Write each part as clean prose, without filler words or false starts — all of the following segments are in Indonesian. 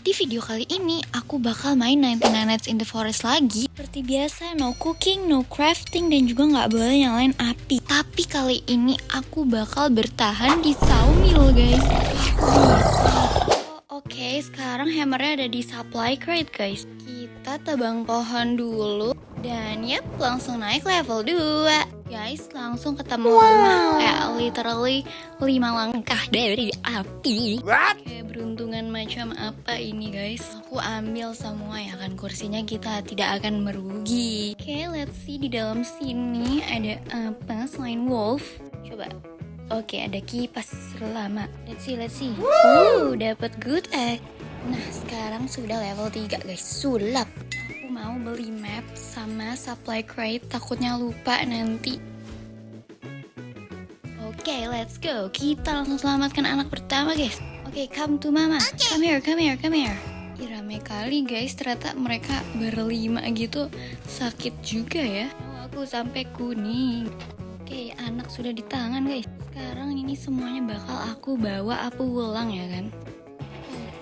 Di video kali ini aku bakal main 99 Nights in the Forest lagi. Seperti biasa, no cooking, no crafting, dan juga nggak boleh nyalain api. Tapi kali ini aku bakal bertahan di sawmill, guys. Oke, sekarang hammernya ada di supply crate, guys. Kita tebang pohon dulu. Dan yep, langsung naik level 2. Guys, langsung ketemu rumah. Literally 5 langkah dari api. Kayak beruntungan macam apa ini, guys? Aku ambil semua ya kan, kursinya kita tidak akan merugi. Oke, let's see di dalam sini ada apa selain wolf. Coba. Oke, ada kipas lama. Let's see. Dapat good egg. Nah, sekarang sudah level 3, guys. Sulap. Aku mau beli map sama supply crate, takutnya lupa nanti. Oke, let's go. Kita langsung selamatkan anak pertama, guys. Oke, come to mama. Come here. Ih, rame kali, guys. Ternyata mereka berlima gitu. Sakit juga ya. Aku sampai kuning. Oke, anak sudah di tangan, guys. Sekarang ini semuanya bakal aku bawa pulang ya kan.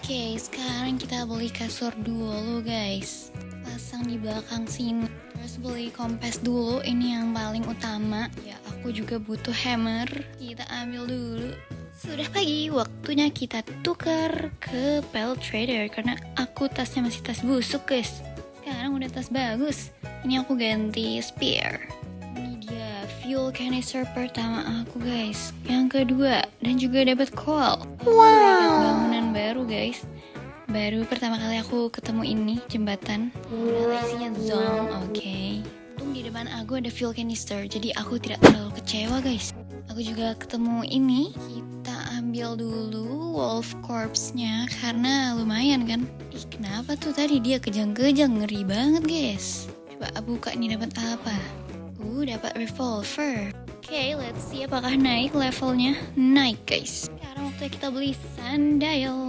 Oke, sekarang kita beli kasur dulu, guys. Pasang di belakang sini. Terus beli kompes dulu, ini yang paling utama. Ya, aku juga butuh hammer. Kita ambil dulu. Sudah pagi, waktunya kita tukar ke Pelt Trader karena aku tasnya masih tas busuk, guys. Sekarang udah tas bagus. Ini aku ganti spear. Ini dia fuel canister pertama aku, guys. Yang kedua, dan juga dapat coal. Dapat bangunan baru, guys. Baru pertama kali aku ketemu ini jembatan. Ternyata isinya zone. Oke. Untung di depan aku ada fuel canister, jadi aku tidak terlalu kecewa, guys. Aku juga ketemu ini. Kita ambil dulu wolf corpse-nya karena lumayan kan. Ih, kenapa tuh tadi dia kejang-kejang, ngeri banget, guys. Coba buka nih, dapat apa? Dapat revolver. Oke, let's see apakah naik levelnya. Naik, guys. Sekarang waktunya kita beli sandal.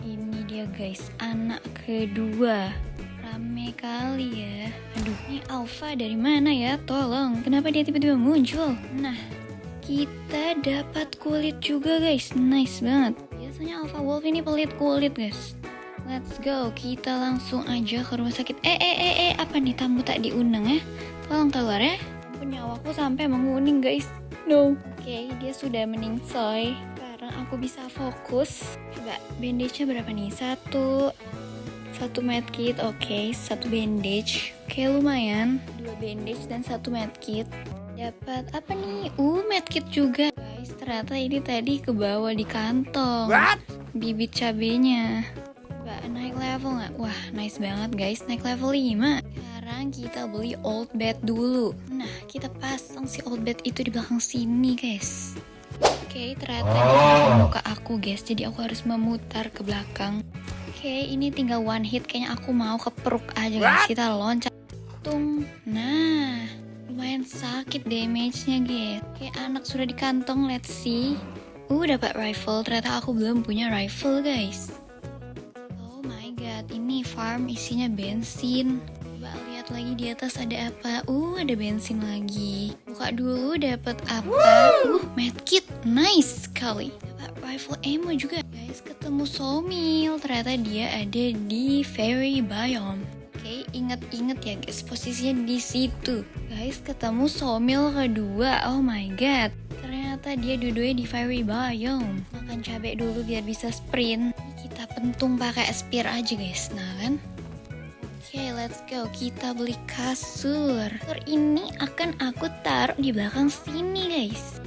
Ini dia, guys, anak kedua. Rame kali ya. Aduh, ini Alpha dari mana ya? Tolong, kenapa dia tiba-tiba muncul? Nah, kita dapat kulit juga, guys. Nice banget. Biasanya Alpha Wolf ini pelit kulit, guys. Let's go, kita langsung aja ke rumah sakit. Apa nih, tamu tak diundang ya? Tolong keluar ya. Nyawaku sampai menguning, guys. No. Oke, dia sudah meningsoy. Sekarang aku bisa fokus. Coba, bandage-nya berapa nih? Satu medkit. Oke, 1 bandage. Oke, lumayan. 2 bandage dan 1 medkit. Dapat apa nih? Medkit juga. Guys, ternyata ini tadi ke bawah di kantong. Bibit cabenya. Coba naik level nggak? Wah, nice banget, guys. Naik level 5. Sekarang kita beli old bed dulu. Nah, kita pasang si old bed itu di belakang sini, guys. Oke, ternyata dia muka aku, guys. Jadi aku harus memutar ke belakang. Oke, ini tinggal one hit. Kayaknya aku mau keperuk aja, guys. Kita loncat. Tung. Nah, lumayan sakit damage-nya, guys. Oke, anak sudah di kantong. Let's see. Dapat rifle. Ternyata aku belum punya rifle, guys. Oh my god, ini farm isinya bensin. Coba lihat lagi di atas ada apa. Ada bensin lagi. Buka dulu, dapat apa? Medkit. Nice sekali. Dapat rifle ammo juga. Guys, ketemu sawmill. Ternyata dia ada di fairy biome. Oke, inget ya, guys, posisinya di situ. Guys, ketemu sawmill kedua. Oh my god. Ternyata dia dua-duanya di fairy biome. Makan cabai dulu biar bisa sprint. Kita pentung pakai spear aja, guys. Nah kan. Oke, let's go. Kita beli kasur. Kasur ini akan aku taruh di belakang sini, guys.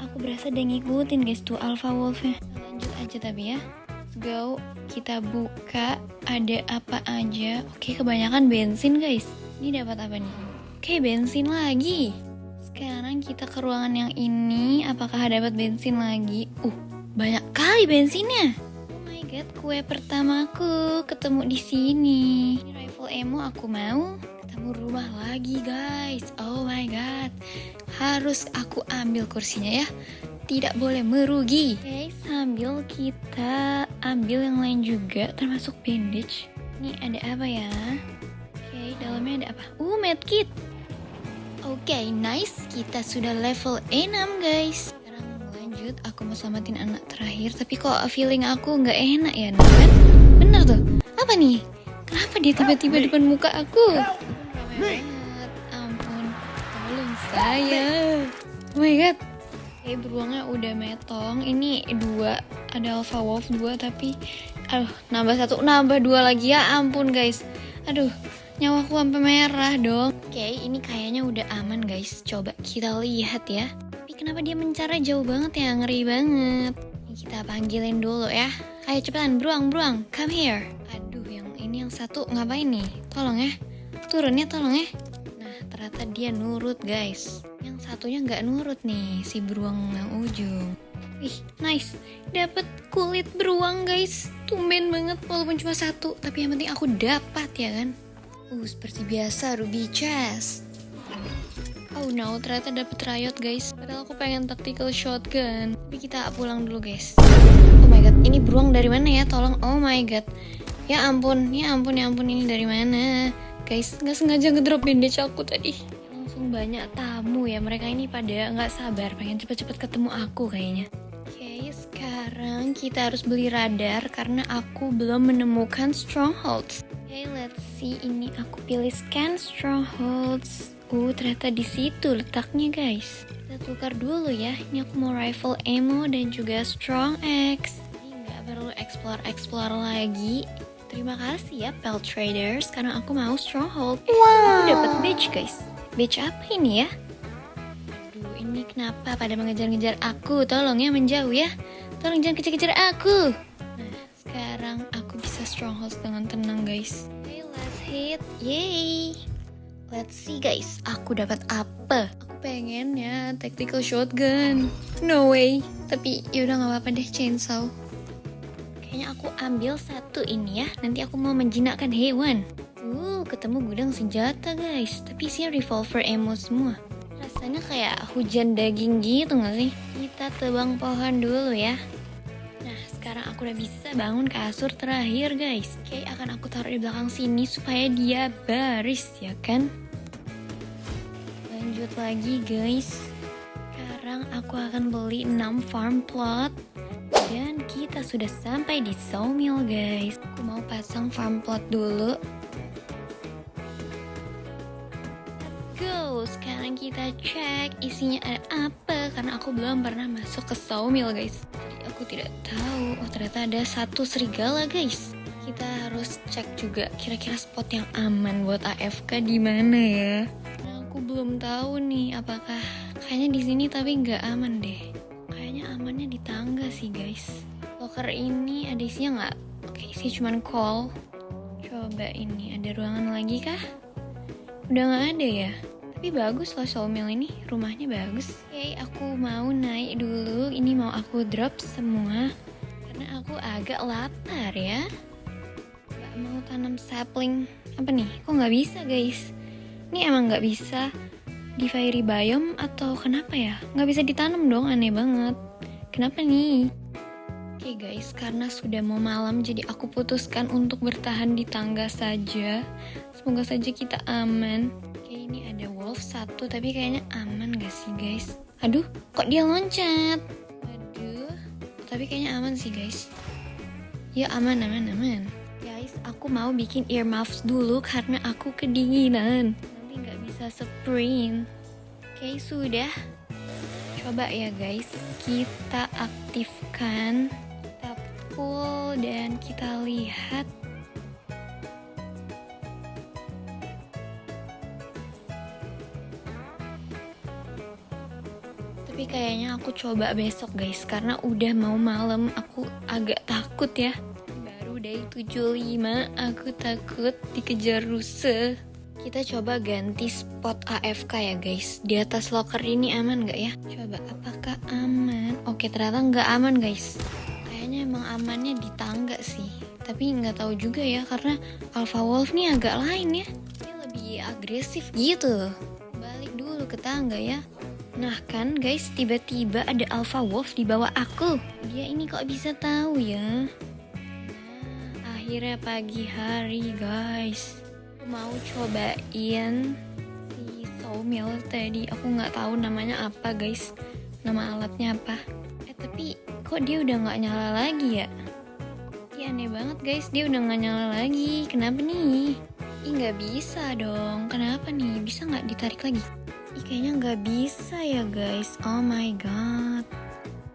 Aku berasa udah ngikutin, guys, tuh Alpha Wolf-nya. Lanjut aja tapi ya. Let's go. Kita buka. Ada apa aja. Oke, kebanyakan bensin, guys. Ini dapat apa nih? Oke, bensin lagi. Sekarang kita ke ruangan yang ini. Apakah dapat bensin lagi? Banyak kali bensinnya. Kue pertamaku ketemu di sini. Ini rifle ammo aku mau. Ketemu rumah lagi, guys. Oh my god. Harus aku ambil kursinya ya. Tidak boleh merugi. Oke, sambil kita ambil yang lain juga, termasuk bandage. Ini ada apa ya? Oke, dalamnya ada apa? Medkit. Oke, nice. Kita sudah level 6, guys. Sekarang lanjut Lanjut, aku mau selamatin anak terakhir. Tapi kok feeling aku nggak enak ya, Nah, kan? Bener tuh. Apa nih? Kenapa dia tiba-tiba depan muka aku? Ramai banget. Ampun. Tolong saya. Oh my god. Beruangnya udah metong. Ini 2. Ada Alpha Wolf 2 tapi nambah 1, nambah 2 lagi ya ampun guys. Aduh, nyawaku sampai merah dong. Oke, ini kayaknya udah aman guys. Coba kita lihat ya. Tapi kenapa dia mencara jauh banget ya? Ngeri banget. Ini kita panggilin dulu ya. Ayo cepetan, beruang, come here. Aduh, yang satu ngapain nih? Tolong ya. Turun ya, tolong ya. Nah, ternyata dia nurut guys. Yang satunya nggak nurut nih, si beruang yang ujung. Wih, nice. Dapat kulit beruang guys. Tumben banget walaupun cuma 1, tapi yang penting aku dapat ya kan. Seperti biasa Ruby Chest. Oh no, ternyata dapet riot guys. Padahal aku pengen tactical shotgun. Tapi kita pulang dulu guys. Oh my god, ini beruang dari mana ya? Tolong, oh my god. Ya ampun, ini dari mana? Guys, nggak sengaja ngedrop bandage aku tadi. Langsung banyak tamu ya, mereka ini pada nggak sabar pengen cepet-cepet ketemu aku kayaknya. Oke, sekarang kita harus beli radar karena aku belum menemukan strongholds. Oke, let's see. Ini aku pilih scan strongholds. Ternyata di situ letaknya guys. Kita tukar dulu ya. Ini aku mau rifle ammo dan juga strong axe. Ini nggak perlu explore lagi. Terima kasih ya Pelt Traders karena aku mau stronghold. Aku dapat badge guys. Badge apa ini ya? Aduh, ini kenapa pada mengejar-ngejar aku? Tolong ya menjauh ya. Tolong jangan kejar-kejar aku. Nah, sekarang aku bisa stronghold dengan tenang guys. Okay, let's hit. Yay. Let's see guys, aku dapat apa? Aku pengen ya tactical shotgun. No way. Tapi yaudah nggak apa-apa deh, chainsaw. Kayaknya aku ambil 1 ini ya. Nanti aku mau menjinakkan hewan. Ketemu gudang senjata guys. Tapi isinya revolver ammo semua. Rasanya kayak hujan daging gitu nggak sih? Kita tebang pohon dulu ya. Nah, sekarang aku udah bisa bangun kasur terakhir guys. Oke, akan aku taruh di belakang sini supaya dia baris ya kan. Lanjut lagi guys. Sekarang aku akan beli 6 farm plot. Dan kita sudah sampai di sawmill guys. Aku mau pasang farm plot dulu. Let's go. Sekarang kita cek isinya ada apa. Karena aku belum pernah masuk ke sawmill guys. Aku tidak tahu. Ternyata ada 1 serigala guys. Kita harus cek juga kira-kira spot yang aman buat AFK di mana ya. Nah, aku belum tahu nih apakah kayaknya di sini tapi nggak aman deh. Kayaknya amannya di tangga sih guys. Locker ini ada isinya nggak? Oke, isinya cuman coal. Coba ini ada ruangan lagi kah? Udah nggak ada ya. Tapi bagus loh sawmill ini, rumahnya bagus. Oke, aku mau naik dulu. Ini mau aku drop semua karena aku agak lapar ya. Gak mau tanam sapling. Apa nih? Kok nggak bisa guys? Ini emang nggak bisa di fiery biome atau kenapa ya? Nggak bisa ditanam dong, aneh banget. Kenapa nih? Oke guys, karena sudah mau malam jadi aku putuskan untuk bertahan di tangga saja. Semoga saja kita aman. Ini ada wolf 1 tapi kayaknya aman gak sih guys? Aduh, kok dia loncat? Aduh, tapi kayaknya aman sih guys. Ya aman. Guys, aku mau bikin earmuffs dulu karena aku kedinginan. Nanti gak bisa sprint. Oke, sudah. Coba ya guys, kita aktifkan. Kita pull dan kita lihat. Tapi kayaknya aku coba besok guys, karena udah mau malam, aku agak takut ya. Baru day 75, aku takut dikejar rusa. Kita coba ganti spot AFK ya guys. Di atas locker ini aman gak ya? Coba, apakah aman? Oke, ternyata nggak aman guys. Kayaknya emang amannya di tangga sih. Tapi nggak tahu juga ya, karena Alpha Wolf nih agak lain ya. Dia lebih agresif gitu. Balik dulu ke tangga ya. Nah kan guys, tiba-tiba ada Alpha Wolf di bawah aku. Dia ini kok bisa tahu ya? Nah, akhirnya pagi hari guys. Aku mau cobain si sawmill tadi. Aku nggak tahu namanya apa guys. Nama alatnya apa? Tapi kok dia udah nggak nyala lagi ya? Iya aneh banget guys, dia udah nggak nyala lagi. Kenapa nih? Ih nggak bisa dong. Kenapa nih? Bisa nggak ditarik lagi? Ih kayaknya nggak bisa ya guys. Oh my god.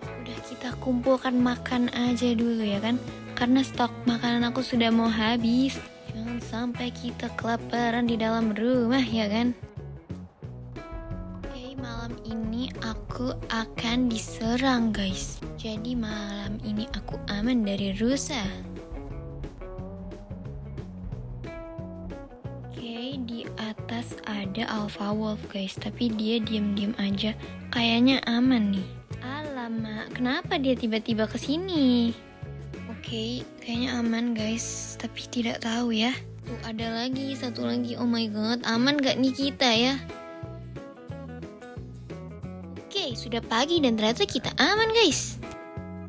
Udah kita kumpulkan makan aja dulu ya kan? Karena stok makanan aku sudah mau habis. Jangan sampai kita kelaparan di dalam rumah ya kan? Oke, malam ini aku akan diserang guys. Jadi malam ini aku aman dari rusa. Oke, di atas ada alpha wolf guys. Tapi dia diam-diam aja. Kayaknya aman nih. Alamak, kenapa dia tiba-tiba kesini? Oke, kayaknya aman guys, tapi tidak tahu ya. Tuh ada lagi, satu lagi. Oh my god, aman gak nih kita ya? Oke, sudah pagi dan ternyata kita aman guys.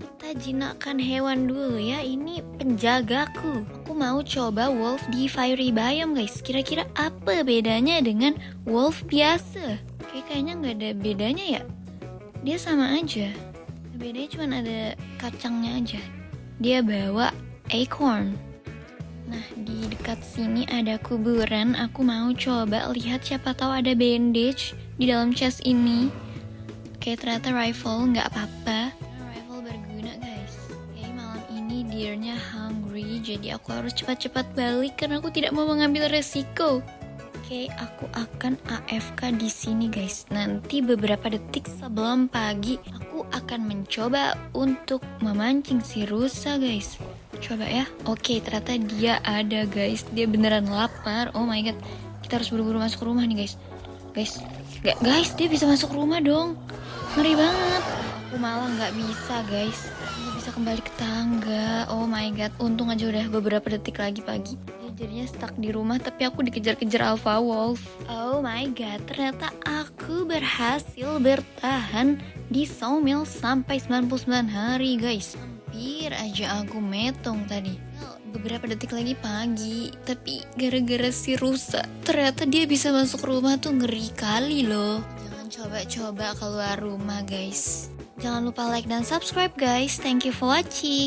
Kita jinakkan hewan dulu ya, ini penjagaku. Aku mau coba wolf di fiery biome guys. Kira-kira apa bedanya dengan wolf biasa? Oke, kayaknya gak ada bedanya ya. Dia sama aja. Bedanya cuma ada kacangnya aja. Dia bawa acorn. Nah, di dekat sini ada kuburan. Aku mau coba lihat siapa tahu ada bandage di dalam chest ini. Oke, ternyata rifle nggak apa-apa. Rifle berguna, guys. Oke, malam ini deernya hungry, jadi aku harus cepat-cepat balik karena aku tidak mau mengambil resiko. Oke, aku akan AFK di sini, guys. Nanti beberapa detik sebelum pagi, aku akan mencoba untuk memancing si rusa, guys. Coba ya. Oke, ternyata dia ada, guys. Dia beneran lapar. Oh my god. Kita harus buru-buru masuk rumah nih, guys. Guys, dia bisa masuk rumah dong. Ngeri banget. Aku malah nggak bisa, guys. Nggak bisa kembali ke tangga. Oh my god. Untung aja udah beberapa detik lagi pagi. Jadinya stuck di rumah tapi aku dikejar-kejar alpha wolf. Oh my god, ternyata aku berhasil bertahan di sawmill sampai 99 hari guys. Hampir aja aku metong tadi. Beberapa detik lagi pagi, tapi gara-gara si rusa ternyata dia bisa masuk rumah tuh ngeri kali loh. Jangan coba-coba keluar rumah guys. Jangan lupa like dan subscribe guys. Thank you for watching.